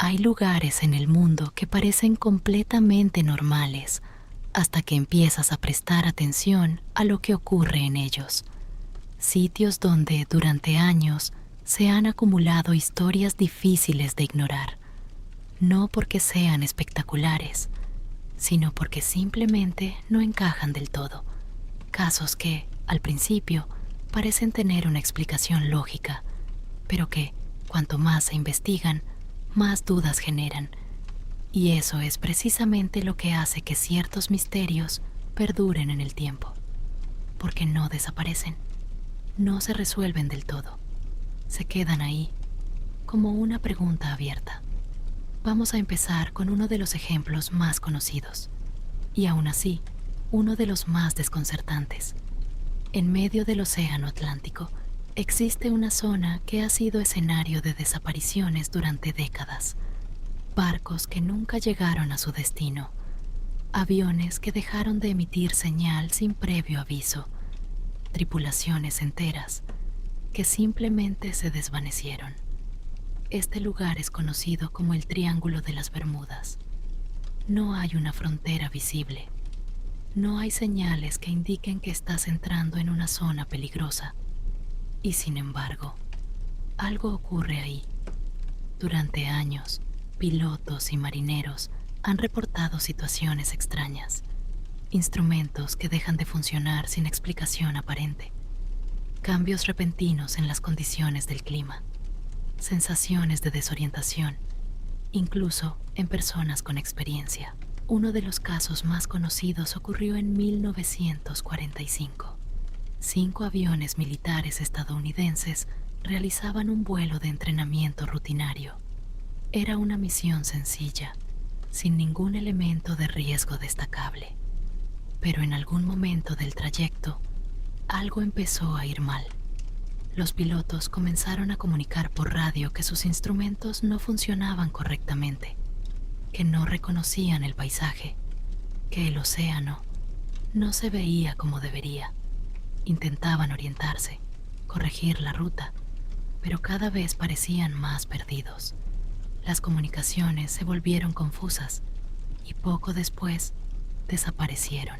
Hay lugares en el mundo que parecen completamente normales hasta que empiezas a prestar atención a lo que ocurre en ellos. Sitios donde durante años se han acumulado historias difíciles de ignorar, no porque sean espectaculares, sino porque simplemente no encajan del todo. Casos que, al principio, parecen tener una explicación lógica, pero que, cuanto más se investigan, más dudas generan. Y eso es precisamente lo que hace que ciertos misterios perduren en el tiempo, porque no desaparecen, no se resuelven del todo, se quedan ahí, como una pregunta abierta. Vamos a empezar con uno de los ejemplos más conocidos, y aún así, uno de los más desconcertantes. En medio del Océano Atlántico existe una zona que ha sido escenario de desapariciones durante décadas. Barcos que nunca llegaron a su destino, aviones que dejaron de emitir señal sin previo aviso, tripulaciones enteras que simplemente se desvanecieron. Este lugar es conocido como el Triángulo de las Bermudas. No hay una frontera visible. No hay señales que indiquen que estás entrando en una zona peligrosa. Y sin embargo, algo ocurre ahí. Durante años, pilotos y marineros han reportado situaciones extrañas, instrumentos que dejan de funcionar sin explicación aparente, cambios repentinos en las condiciones del clima, sensaciones de desorientación, incluso en personas con experiencia. Uno de los casos más conocidos ocurrió en 1945. 5 aviones militares estadounidenses realizaban un vuelo de entrenamiento rutinario. Era una misión sencilla, sin ningún elemento de riesgo destacable. Pero en algún momento del trayecto, algo empezó a ir mal. Los pilotos comenzaron a comunicar por radio que sus instrumentos no funcionaban correctamente, que no reconocían el paisaje, que el océano no se veía como debería. Intentaban orientarse, corregir la ruta, pero cada vez parecían más perdidos. Las comunicaciones se volvieron confusas y poco después desaparecieron.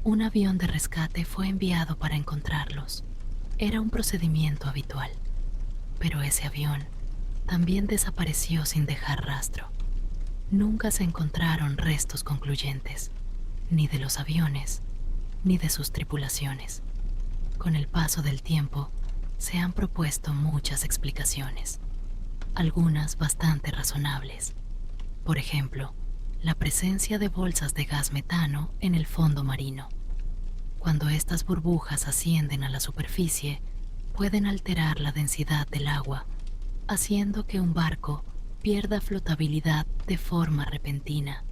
Un avión de rescate fue enviado para encontrarlos. Era un procedimiento habitual, pero ese avión también desapareció sin dejar rastro. Nunca se encontraron restos concluyentes, ni de los aviones, ni de sus tripulaciones. Con el paso del tiempo, se han propuesto muchas explicaciones, algunas bastante razonables. Por ejemplo, la presencia de bolsas de gas metano en el fondo marino. Cuando estas burbujas ascienden a la superficie, pueden alterar la densidad del agua, haciendo que un barco pierda flotabilidad de forma repentina.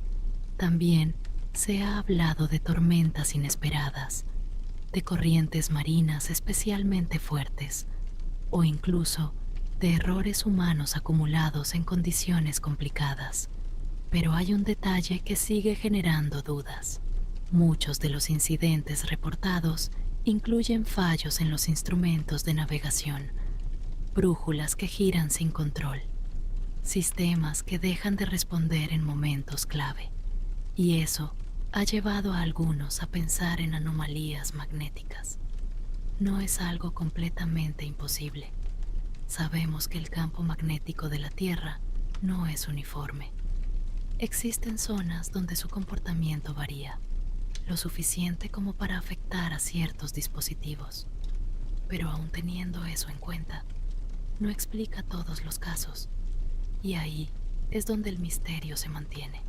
También se ha hablado de tormentas inesperadas, de corrientes marinas especialmente fuertes, o incluso de errores humanos acumulados en condiciones complicadas. Pero hay un detalle que sigue generando dudas. Muchos de los incidentes reportados incluyen fallos en los instrumentos de navegación, brújulas que giran sin control, sistemas que dejan de responder en momentos clave. Y eso ha llevado a algunos a pensar en anomalías magnéticas. No es algo completamente imposible. Sabemos que el campo magnético de la Tierra no es uniforme. Existen zonas donde su comportamiento varía, lo suficiente como para afectar a ciertos dispositivos. Pero aún teniendo eso en cuenta, no explica todos los casos. Y ahí es donde el misterio se mantiene.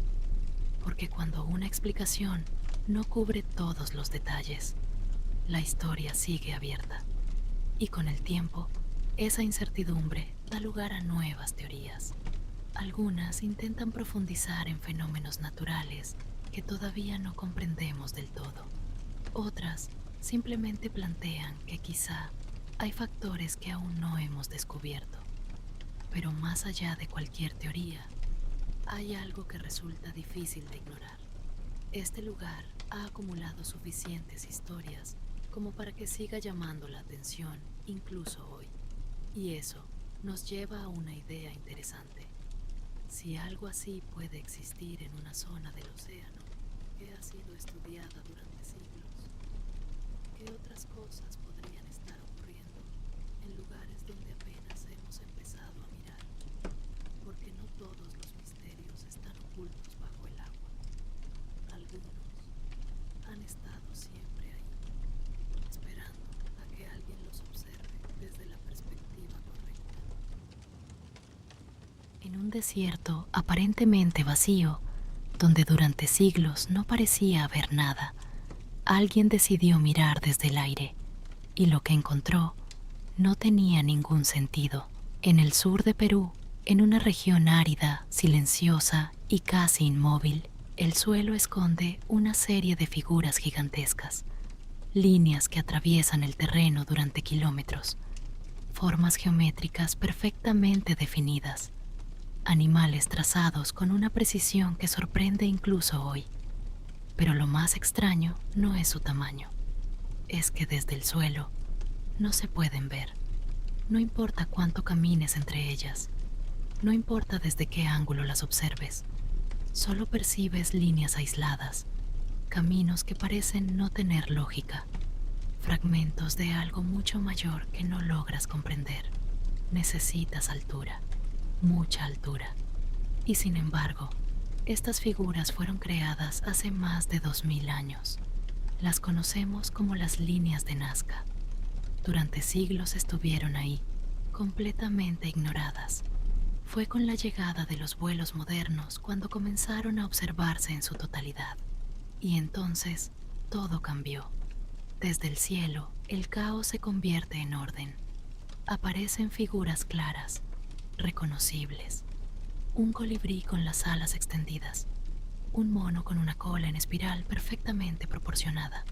Porque cuando una explicación no cubre todos los detalles, la historia sigue abierta. Y con el tiempo, esa incertidumbre da lugar a nuevas teorías. Algunas intentan profundizar en fenómenos naturales que todavía no comprendemos del todo. Otras simplemente plantean que quizá hay factores que aún no hemos descubierto. Pero más allá de cualquier teoría, hay algo que resulta difícil de ignorar. Este lugar ha acumulado suficientes historias como para que siga llamando la atención incluso hoy. Y eso nos lleva a una idea interesante. Si algo así puede existir en una zona del océano que ha sido estudiada durante siglos, ¿qué otras cosas podrían estar ocurriendo en lugares donde apenas hemos empezado a mirar? Porque no todos los misterios están ocultos bajo el agua. Algunos han estado siempre ahí, esperando a que alguien los observe desde la perspectiva correcta. En un desierto aparentemente vacío, donde durante siglos no parecía haber nada, alguien decidió mirar desde el aire, y lo que encontró no tenía ningún sentido. En el sur de Perú, en una región árida, silenciosa y casi inmóvil, el suelo esconde una serie de figuras gigantescas, líneas que atraviesan el terreno durante kilómetros, formas geométricas perfectamente definidas, animales trazados con una precisión que sorprende incluso hoy. Pero lo más extraño no es su tamaño, es que desde el suelo no se pueden ver. No importa cuánto camines entre ellas, no importa desde qué ángulo las observes, solo percibes líneas aisladas, caminos que parecen no tener lógica, fragmentos de algo mucho mayor que no logras comprender. Necesitas altura, mucha altura. Y sin embargo, estas figuras fueron creadas hace más de 2000 años. Las conocemos como las líneas de Nazca. Durante siglos estuvieron ahí, completamente ignoradas. Fue con la llegada de los vuelos modernos cuando comenzaron a observarse en su totalidad. Y entonces, todo cambió. Desde el cielo, el caos se convierte en orden. Aparecen figuras claras, reconocibles. Un colibrí con las alas extendidas, un mono con una cola en espiral perfectamente proporcionada,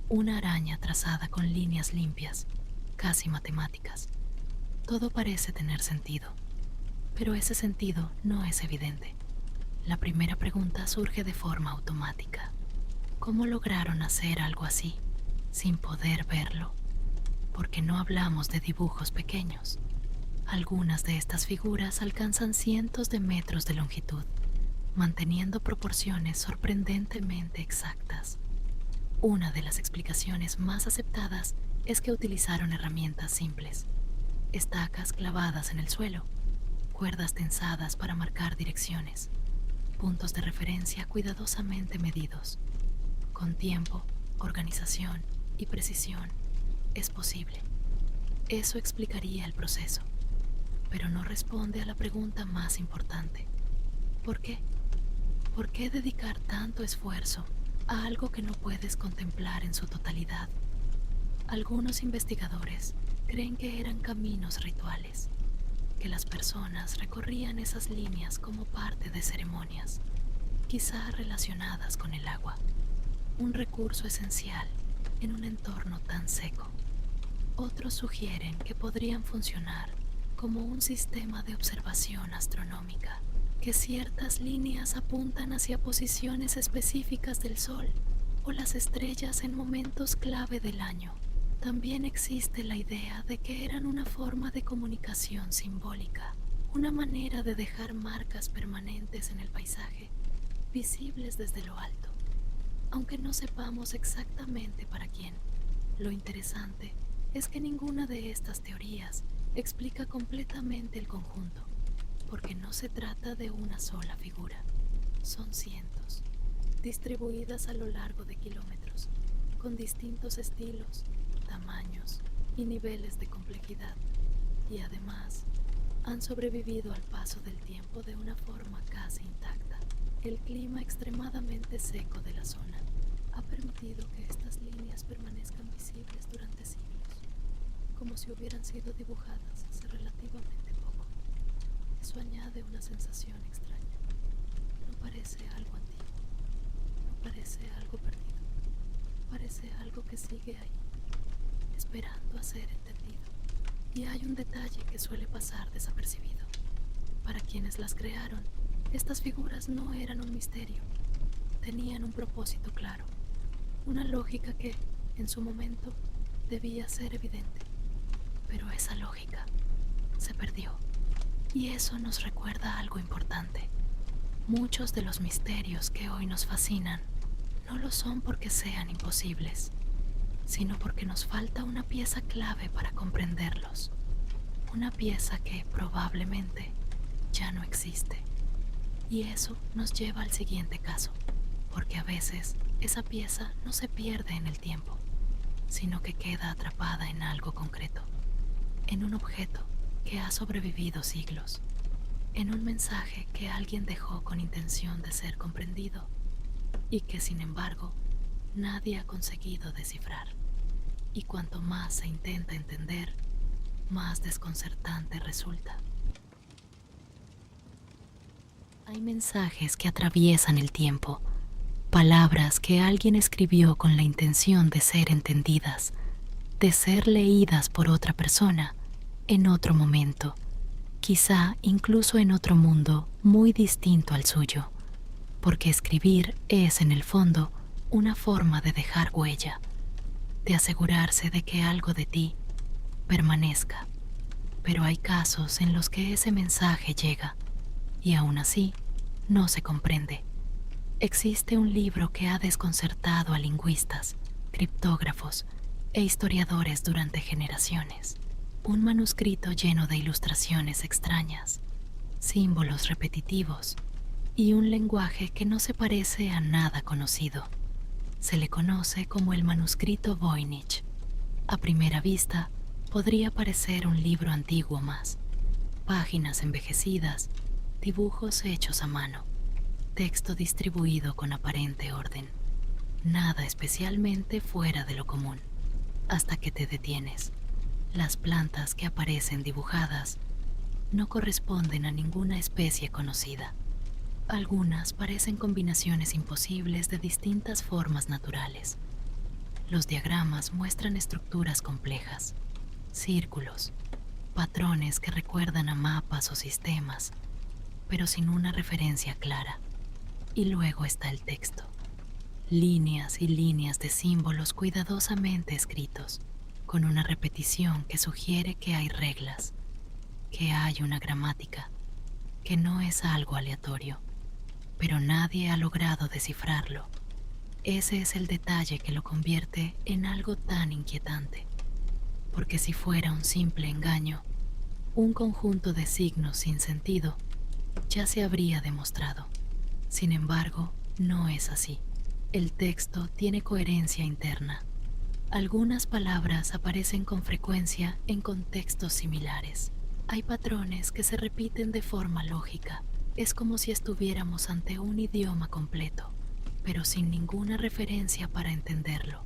una araña trazada con líneas limpias, casi matemáticas. Todo parece tener sentido, pero ese sentido no es evidente. La primera pregunta surge de forma automática. ¿Cómo lograron hacer algo así, sin poder verlo? Porque no hablamos de dibujos pequeños. Algunas de estas figuras alcanzan cientos de metros de longitud, manteniendo proporciones sorprendentemente exactas. Una de las explicaciones más aceptadas es que utilizaron herramientas simples, estacas clavadas en el suelo, cuerdas tensadas para marcar direcciones, puntos de referencia cuidadosamente medidos. Con tiempo, organización y precisión, es posible. Eso explicaría el proceso, pero no responde a la pregunta más importante. ¿Por qué? ¿Por qué dedicar tanto esfuerzo a algo que no puedes contemplar en su totalidad? Algunos investigadores creen que eran caminos rituales, que las personas recorrían esas líneas como parte de ceremonias, quizá relacionadas con el agua, un recurso esencial en un entorno tan seco. Otros sugieren que podrían funcionar como un sistema de observación astronómica, que ciertas líneas apuntan hacia posiciones específicas del Sol o las estrellas en momentos clave del año. También existe la idea de que eran una forma de comunicación simbólica, una manera de dejar marcas permanentes en el paisaje, visibles desde lo alto, aunque no sepamos exactamente para quién. Lo interesante es que ninguna de estas teorías explica completamente el conjunto, porque no se trata de una sola figura. Son cientos, distribuidas a lo largo de kilómetros, con distintos estilos, tamaños y niveles de complejidad, y además han sobrevivido al paso del tiempo de una forma casi intacta. El clima extremadamente seco de la zona ha permitido que estas líneas permanezcan visibles durante siglos, como si hubieran sido dibujadas hace relativamente poco. Eso añade una sensación extraña. No parece algo antiguo, no parece algo perdido, parece algo que sigue ahí, esperando a ser entendido. Y hay un detalle que suele pasar desapercibido. Para quienes las crearon, estas figuras no eran un misterio, tenían un propósito claro, una lógica que, en su momento, debía ser evidente. Pero esa lógica se perdió, y eso nos recuerda recuerda algo importante. Muchos de los misterios que hoy nos fascinan no lo son porque sean imposibles, sino porque nos falta una pieza clave para comprenderlos. Una pieza que probablemente ya no existe. Y eso nos lleva al siguiente caso, porque a veces esa pieza no se pierde en el tiempo, sino que queda atrapada en algo concreto, en un objeto que ha sobrevivido siglos, en un mensaje que alguien dejó con intención de ser comprendido y que, sin embargo, nadie ha conseguido descifrar. Y cuanto más se intenta entender, más desconcertante resulta. Hay mensajes que atraviesan el tiempo, palabras que alguien escribió con la intención de ser entendidas, de ser leídas por otra persona en otro momento, quizá incluso en otro mundo muy distinto al suyo, porque escribir es, en el fondo, una forma de dejar huella, de asegurarse de que algo de ti permanezca. Pero hay casos en los que ese mensaje llega y aún así no se comprende. Existe un libro que ha desconcertado a lingüistas, criptógrafos e historiadores durante generaciones. Un manuscrito lleno de ilustraciones extrañas, símbolos repetitivos y un lenguaje que no se parece a nada conocido. Se le conoce como el manuscrito Voynich. A primera vista, podría parecer un libro antiguo más. Páginas envejecidas, dibujos hechos a mano, texto distribuido con aparente orden. Nada especialmente fuera de lo común, hasta que te detienes. Las plantas que aparecen dibujadas no corresponden a ninguna especie conocida. Algunas parecen combinaciones imposibles de distintas formas naturales. Los diagramas muestran estructuras complejas, círculos, patrones que recuerdan a mapas o sistemas, pero sin una referencia clara. Y luego está el texto. Líneas y líneas de símbolos cuidadosamente escritos, con una repetición que sugiere que hay reglas, que hay una gramática, que no es algo aleatorio, pero nadie ha logrado descifrarlo. Ese es el detalle que lo convierte en algo tan inquietante, porque si fuera un simple engaño, un conjunto de signos sin sentido, ya se habría demostrado. Sin embargo, no es así. El texto tiene coherencia interna. Algunas palabras aparecen con frecuencia en contextos similares. Hay patrones que se repiten de forma lógica. Es como si estuviéramos ante un idioma completo, pero sin ninguna referencia para entenderlo.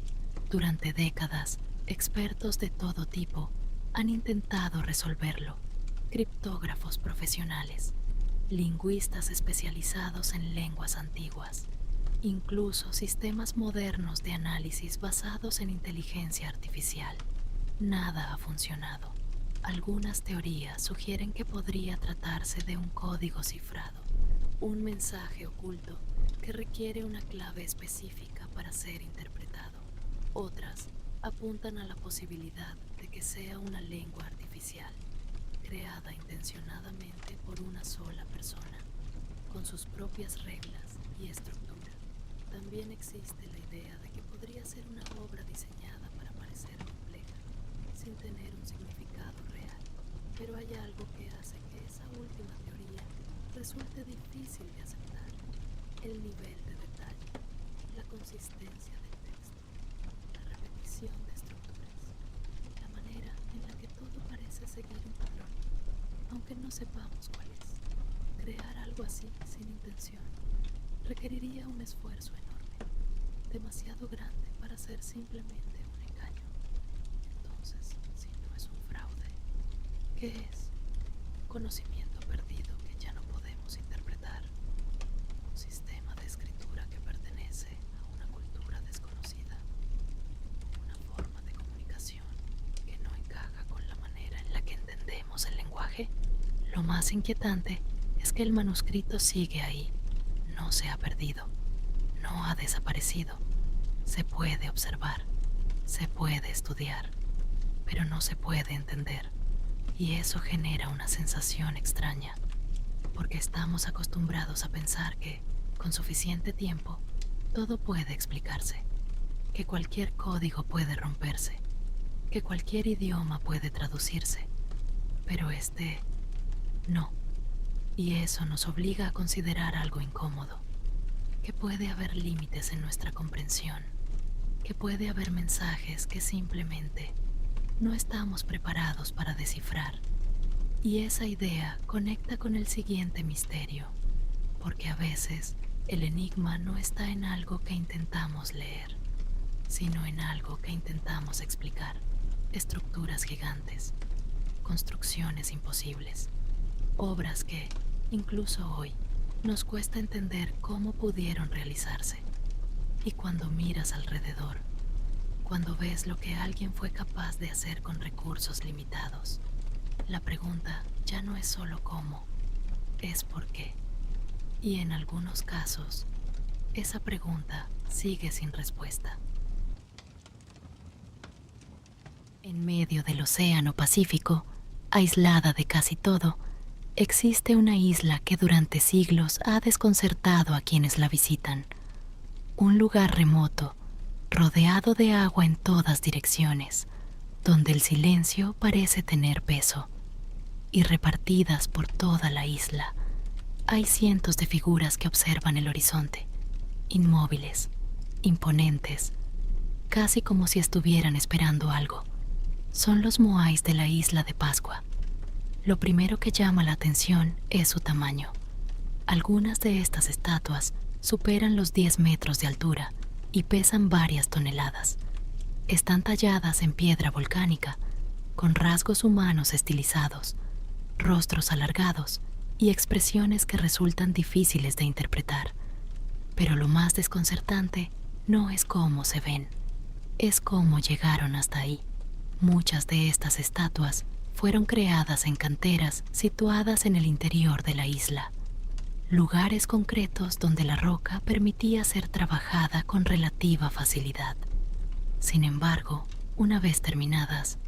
Durante décadas, expertos de todo tipo han intentado resolverlo. Criptógrafos profesionales, lingüistas especializados en lenguas antiguas, incluso sistemas modernos de análisis basados en inteligencia artificial. Nada ha funcionado. Algunas teorías sugieren que podría tratarse de un código cifrado, un mensaje oculto que requiere una clave específica para ser interpretado. Otras apuntan a la posibilidad de que sea una lengua artificial, creada intencionadamente por una sola persona, con sus propias reglas y estructura. También existe la idea de que podría ser una obra diseñada para parecer compleja, sin tener un significado real. Pero hay algo que hace que esa última teoría resulte difícil de aceptar: el nivel de detalle, la consistencia del texto, la repetición de estructuras, la manera en la que todo parece seguir un patrón, aunque no sepamos cuál es. Crear algo así sin intención requeriría un esfuerzo enorme, demasiado grande para ser simplemente un engaño. Entonces, si no es un fraude, ¿qué es? Conocimiento perdido que ya no podemos interpretar. Un sistema de escritura que pertenece a una cultura desconocida. Una forma de comunicación que no encaja con la manera en la que entendemos el lenguaje. Lo más inquietante es que el manuscrito sigue ahí. No se ha perdido. No ha desaparecido. Se puede observar. Se puede estudiar. Pero no se puede entender. Y eso genera una sensación extraña. porque estamos acostumbrados a pensar que, con suficiente tiempo, todo puede explicarse, que cualquier código puede romperse, que cualquier idioma puede traducirse, pero no. Y eso nos obliga a considerar algo incómodo, que puede haber límites en nuestra comprensión, que puede haber mensajes que simplemente no estamos preparados para descifrar. Y esa idea conecta con el siguiente misterio, porque a veces el enigma no está en algo que intentamos leer, sino en algo que intentamos explicar. Estructuras gigantes, construcciones imposibles, obras que, incluso hoy, nos cuesta entender cómo pudieron realizarse. Y cuando miras alrededor, cuando ves lo que alguien fue capaz de hacer con recursos limitados, la pregunta ya no es solo cómo, es por qué. Y en algunos casos, esa pregunta sigue sin respuesta. En medio del Océano Pacífico, aislada de casi todo, existe una isla que durante siglos ha desconcertado a quienes la visitan. Un lugar remoto, rodeado de agua en todas direcciones, donde el silencio parece tener peso. Y repartidas por toda la isla, hay cientos de figuras que observan el horizonte, inmóviles, imponentes, casi como si estuvieran esperando algo. Son los moais de la isla de Pascua. Lo primero que llama la atención es su tamaño. Algunas de estas estatuas superan los 10 metros de altura y pesan varias toneladas. Están talladas en piedra volcánica, con rasgos humanos estilizados, rostros alargados y expresiones que resultan difíciles de interpretar. Pero lo más desconcertante no es cómo se ven, es cómo llegaron hasta ahí. Muchas de estas estatuas fueron creadas en canteras situadas en el interior de la isla, lugares concretos donde la roca permitía ser trabajada con relativa facilidad. Sin embargo, una vez terminadas,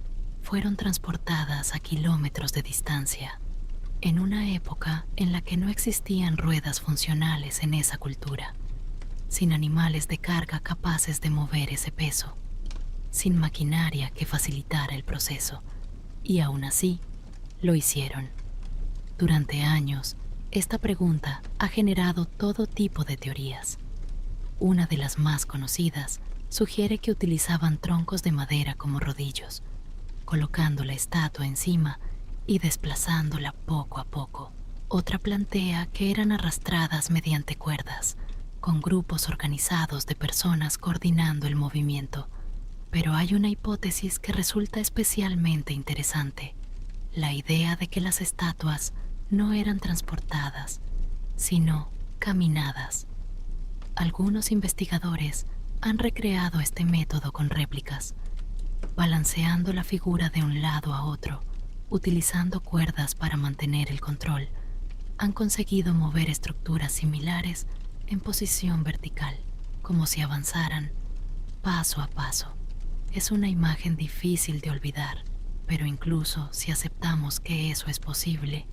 fueron transportadas a kilómetros de distancia, en una época en la que no existían ruedas funcionales en esa cultura, sin animales de carga capaces de mover ese peso, sin maquinaria que facilitara el proceso, y aún así, lo hicieron. Durante años, esta pregunta ha generado todo tipo de teorías. Una de las más conocidas sugiere que utilizaban troncos de madera como rodillos, colocando la estatua encima y desplazándola poco a poco. Otra plantea que eran arrastradas mediante cuerdas, con grupos organizados de personas coordinando el movimiento. Pero hay una hipótesis que resulta especialmente interesante: la idea de que las estatuas no eran transportadas, sino caminadas. Algunos investigadores han recreado este método con réplicas, balanceando la figura de un lado a otro, utilizando cuerdas para mantener el control. Han conseguido mover estructuras similares en posición vertical, como si avanzaran paso a paso. Es una imagen difícil de olvidar, pero incluso si aceptamos que eso es posible,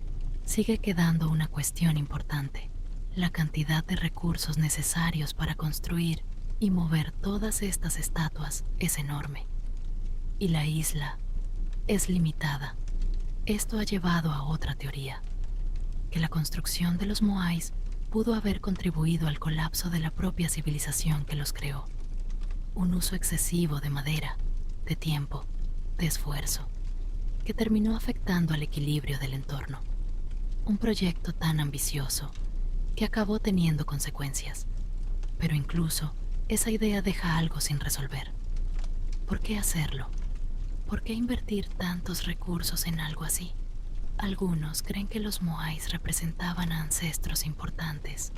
sigue quedando una cuestión importante: la cantidad de recursos necesarios para construir y mover todas estas estatuas es enorme. Y la isla es limitada. Esto ha llevado a otra teoría, que la construcción de los moais pudo haber contribuido al colapso de la propia civilización que los creó. Un uso excesivo de madera, de tiempo, de esfuerzo, que terminó afectando al equilibrio del entorno. Un proyecto tan ambicioso que acabó teniendo consecuencias. Pero incluso esa idea deja algo sin resolver. ¿Por qué hacerlo? ¿Por qué invertir tantos recursos en algo así? Algunos creen que los moais representaban a ancestros importantes,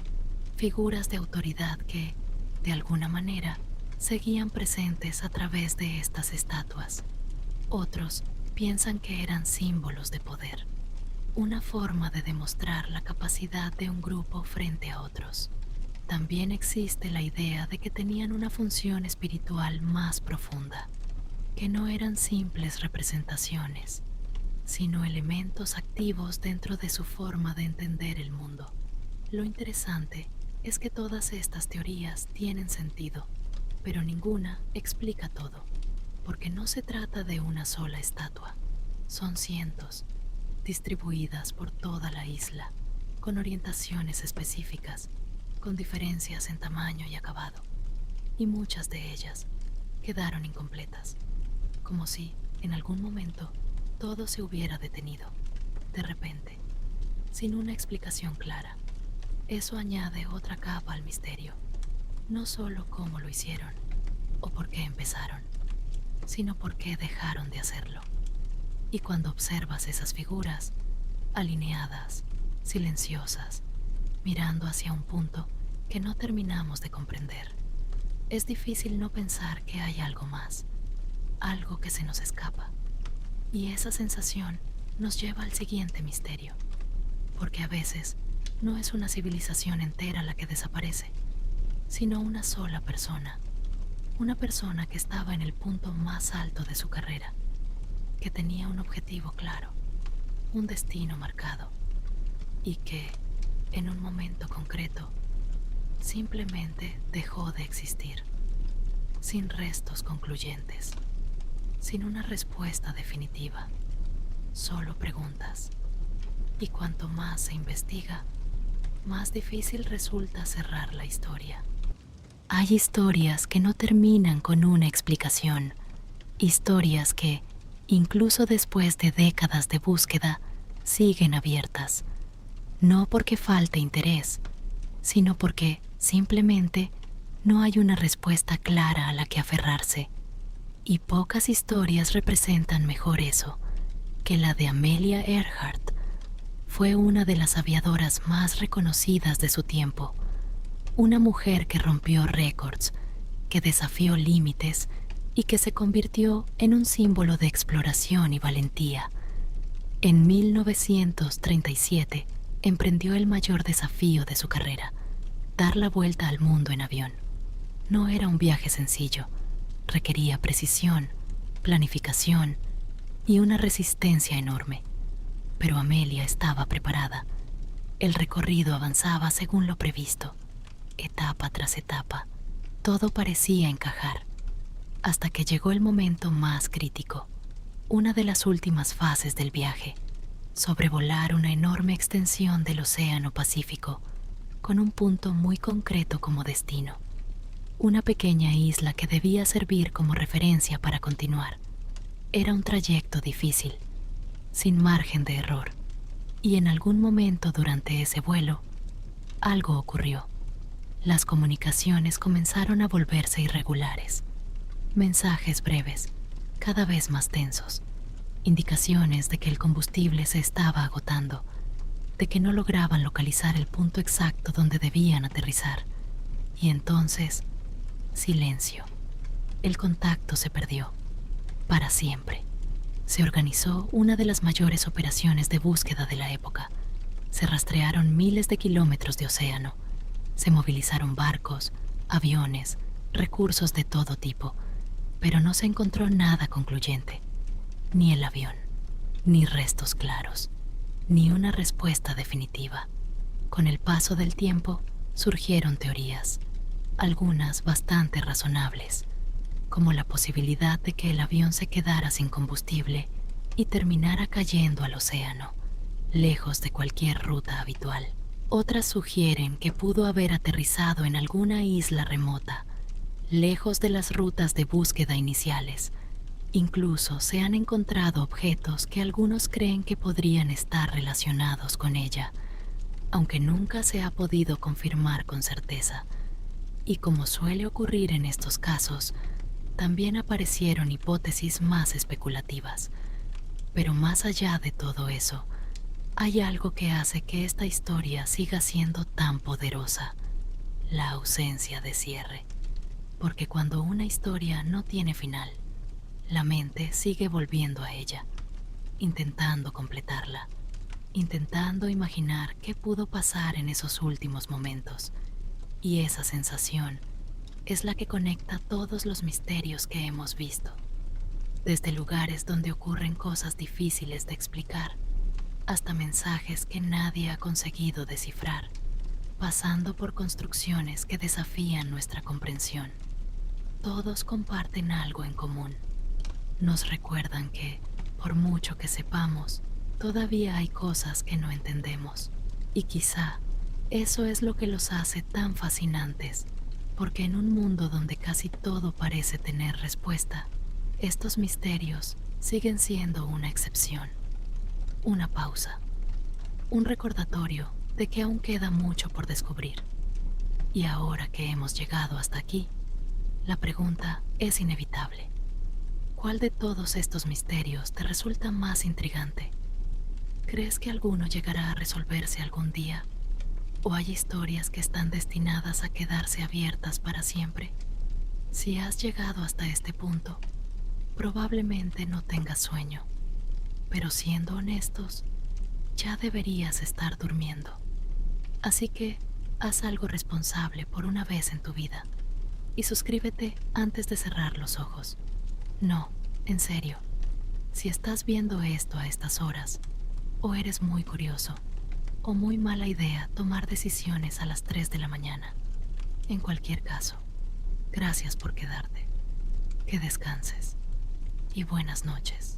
figuras de autoridad que, de alguna manera, seguían presentes a través de estas estatuas. Otros piensan que eran símbolos de poder, una forma de demostrar la capacidad de un grupo frente a otros. También existe la idea de que tenían una función espiritual más profunda, que no eran simples representaciones, sino elementos activos dentro de su forma de entender el mundo. Lo interesante es que todas estas teorías tienen sentido, pero ninguna explica todo, porque no se trata de una sola estatua. Son cientos, distribuidas por toda la isla, con orientaciones específicas, con diferencias en tamaño y acabado, y muchas de ellas quedaron incompletas, como si, en algún momento, todo se hubiera detenido, de repente, sin una explicación clara. Eso añade otra capa al misterio, no solo cómo lo hicieron o por qué empezaron, sino por qué dejaron de hacerlo. Y cuando observas esas figuras, alineadas, silenciosas, mirando hacia un punto que no terminamos de comprender, es difícil no pensar que hay algo más, algo que se nos escapa. Y esa sensación nos lleva al siguiente misterio, porque a veces no es una civilización entera la que desaparece, sino una sola persona, una persona que estaba en el punto más alto de su carrera, que tenía un objetivo claro, un destino marcado, y que, en un momento concreto, simplemente dejó de existir, sin restos concluyentes, sin una respuesta definitiva, solo preguntas. Y cuanto más se investiga, más difícil resulta cerrar la historia. Hay historias que no terminan con una explicación, historias que, incluso después de décadas de búsqueda, siguen abiertas, no porque falte interés, sino porque simplemente no hay una respuesta clara a la que aferrarse. Y pocas historias representan mejor eso que la de Amelia Earhart. Fue una de las aviadoras más reconocidas de su tiempo, una mujer que rompió récords, que desafió límites y que se convirtió en un símbolo de exploración y valentía. En 1937 emprendió el mayor desafío de su carrera, dar la vuelta al mundo en avión. No era un viaje sencillo, requería precisión, planificación y una resistencia enorme. Pero Amelia estaba preparada. El recorrido avanzaba según lo previsto, etapa tras etapa. Todo parecía encajar, hasta que llegó el momento más crítico, una de las últimas fases del viaje: sobrevolar una enorme extensión del Océano Pacífico, con un punto muy concreto como destino, una pequeña isla que debía servir como referencia para continuar. Era un trayecto difícil, sin margen de error, y en algún momento durante ese vuelo, algo ocurrió. Las comunicaciones comenzaron a volverse irregulares. Mensajes breves, cada vez más tensos, indicaciones de que el combustible se estaba agotando, de que no lograban localizar el punto exacto donde debían aterrizar. Y entonces, silencio. El contacto se perdió, para siempre. Se organizó una de las mayores operaciones de búsqueda de la época. Se rastrearon miles de kilómetros de océano. Se movilizaron barcos, aviones, recursos de todo tipo, pero no se encontró nada concluyente. Ni el avión, ni restos claros, ni una respuesta definitiva. Con el paso del tiempo surgieron teorías, algunas bastante razonables, como la posibilidad de que el avión se quedara sin combustible y terminara cayendo al océano, lejos de cualquier ruta habitual. Otras sugieren que pudo haber aterrizado en alguna isla remota, lejos de las rutas de búsqueda iniciales. Incluso se han encontrado objetos que algunos creen que podrían estar relacionados con ella, aunque nunca se ha podido confirmar con certeza. Y como suele ocurrir en estos casos, también aparecieron hipótesis más especulativas. Pero más allá de todo eso, hay algo que hace que esta historia siga siendo tan poderosa: la ausencia de cierre. Porque cuando una historia no tiene final, la mente sigue volviendo a ella, intentando completarla, intentando imaginar qué pudo pasar en esos últimos momentos. Y esa sensación es la que conecta todos los misterios que hemos visto, desde lugares donde ocurren cosas difíciles de explicar, hasta mensajes que nadie ha conseguido descifrar, pasando por construcciones que desafían nuestra comprensión. Todos comparten algo en común. Nos recuerdan que, por mucho que sepamos, todavía hay cosas que no entendemos. Y quizá eso es lo que los hace tan fascinantes, porque en un mundo donde casi todo parece tener respuesta, estos misterios siguen siendo una excepción. Una pausa, un recordatorio de que aún queda mucho por descubrir. Y ahora que hemos llegado hasta aquí, la pregunta es inevitable. ¿Cuál de todos estos misterios te resulta más intrigante? ¿Crees que alguno llegará a resolverse algún día? ¿O hay historias que están destinadas a quedarse abiertas para siempre? Si has llegado hasta este punto, probablemente no tengas sueño, pero siendo honestos, ya deberías estar durmiendo. Así que haz algo responsable por una vez en tu vida y suscríbete antes de cerrar los ojos. No, en serio, si estás viendo esto a estas horas, o eres muy curioso, o muy mala idea tomar decisiones a las 3 de la mañana. En cualquier caso, gracias por quedarte. Que descanses y buenas noches.